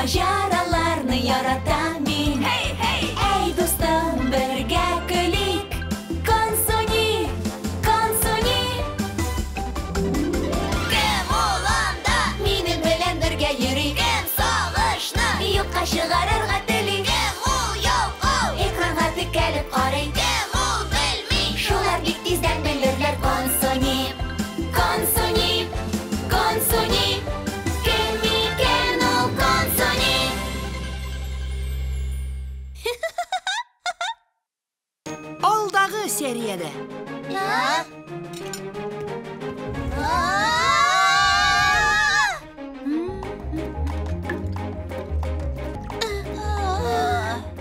Maceralarni yaratам men. Ey do'stim, birga kulik. Konsoni, konsoni. Kim olamda? Mening bilan birga yuring. Kim sog'ishni yo'qqa chiqararga tiling. Kim u yolg'ov? Ekranga tikilib qarang. Kim u bilmay? Shular tezdan bilirlar. Konsoni, konsoni, konsoni. Kim ekan u konsoni? Aldagı seriyede.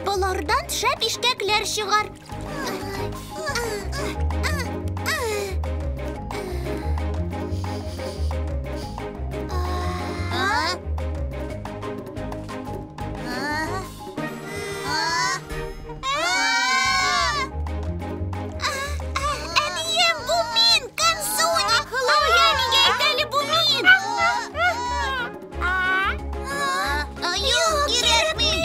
Bulardan şep işkekler çıkar. Әдием, bu min, Konsoni. Аяниге әйтәле, bu min. Юк, кирәкми.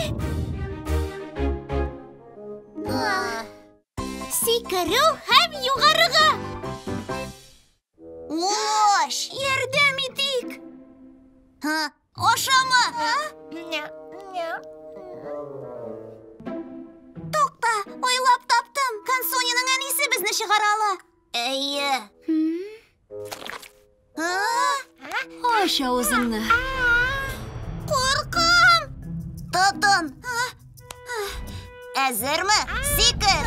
Сикерү һәм югарыга. Ош, ярдәм итик. Ашамы? Тукта, ойлап таптым. Konsoni'nin әнисе безне чыгаралы. Әйе. Hoş ağzını. Коркам. Тотын. Әзерме? Сикер.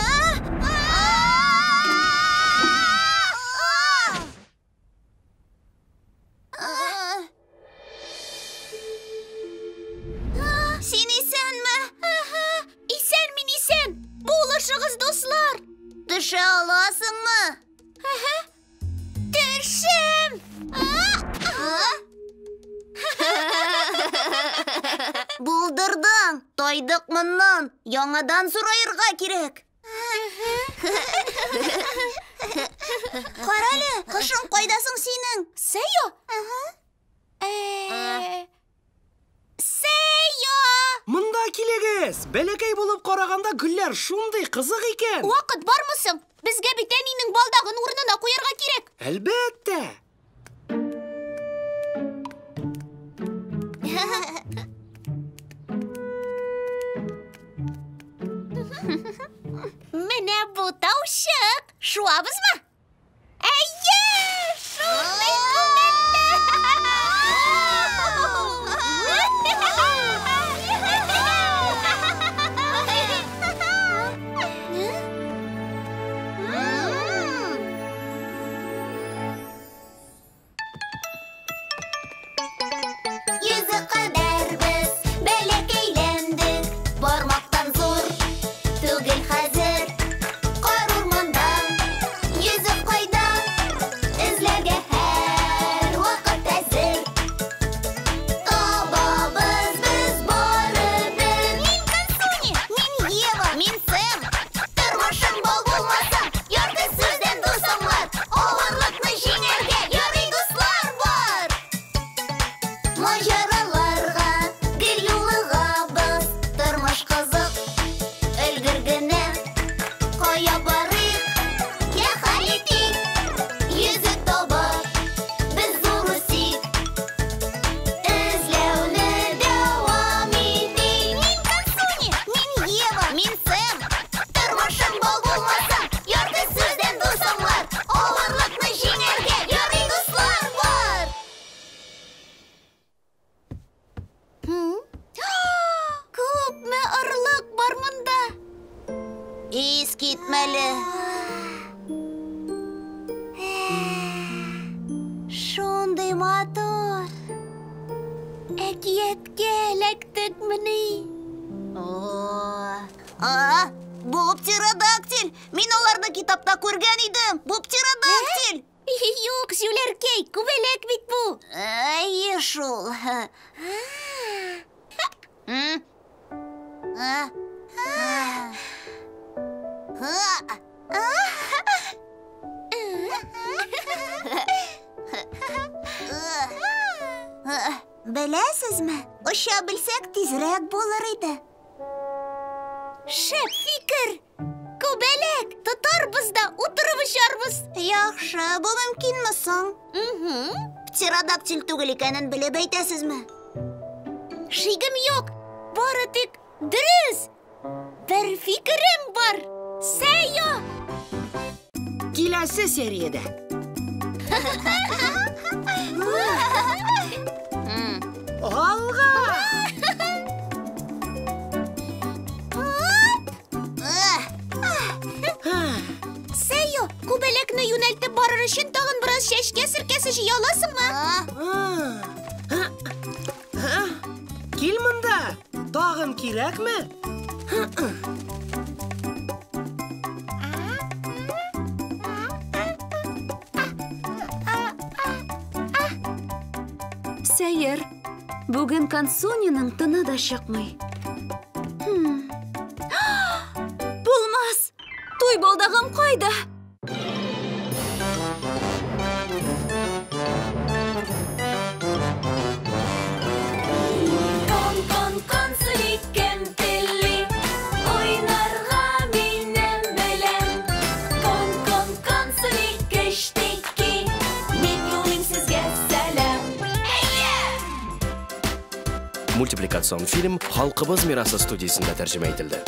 Син исәнме? Исән, мин исән. Булышыгыз, дуслар. Төшә аласыңмы? Төшәм. Булдырдың. Тойдык моннан. Яңадан сорайырга кирәк. Карале, кышың кайдасың синең? Сейо. Сейо. Мында килегез. Бәләкәй булып караганда гүлләр шундый кызык икән. Вакыт бармысың? Безгә бит әнинең балдагын урынына куярга кирәк. Әлбәттә. Менә бу таушык. Шуабызмы? Әйе! Шундый Йөзе кадәр без бәләкәйләндек. Бармактан зур түгел хәзер. Кар урманда йөзе кайда? Эзләргә һәр вакыт әзер. Табабыз без барыбер. Мин Konsoni, мин Ева, мин Сэм. Тормышым бал булмаса, ярты сүздән дусыңлар. Авырлыкны җиңәргә ярый дуслар бар. Maceralarga, gel yolығабыз. Тормыш кызык, өлгер генә. Кая барыйк, я хәл итик. Йөзек табып, без зур үсик. Эзләүне дәвам итик. Мин Konsoni, мин Ева, мин Сэм. Тормышым бал булмаса, ярты сүздән дусыңлар. Авырлыкны җиңәргә ярый дуслар бар. Күпме орлык бар монда? Ис китмәле. Шундый матур. Әкияткә эләктекмени? Бу птеродактиль. Мин аларны китапта күргән идем. Бу птеродактиль. Юк, җүләркәй, күбәләк бит бу. Әйе шул. Беләсезме, Ұша білсек, тезірек болар еді. Шәп фикір! Көбәлек, тұтарбыз да, отырып ұшарбыз. Яқшы, бұл мөмкинме соң? Птеродактиль түгел екенін біліп әйтәсіз ме? Шигім yok, бары тек дұрыс. Бір фикірім бар. Сәйо! Келесі серияда. Алға! Сәйо, көбәлекні юнәлтіп барыр үшін тағын біраз шәшке сіркесі жей аласың ма? Кел мұнда. Тағын керек ме? Сәйір, бүгін Консуниның тыны да шықмай. Болмас! Той болдағым қойды. Мультипликацион фильм «Халқыбыз мирасы» студиясында тәржімә етілді.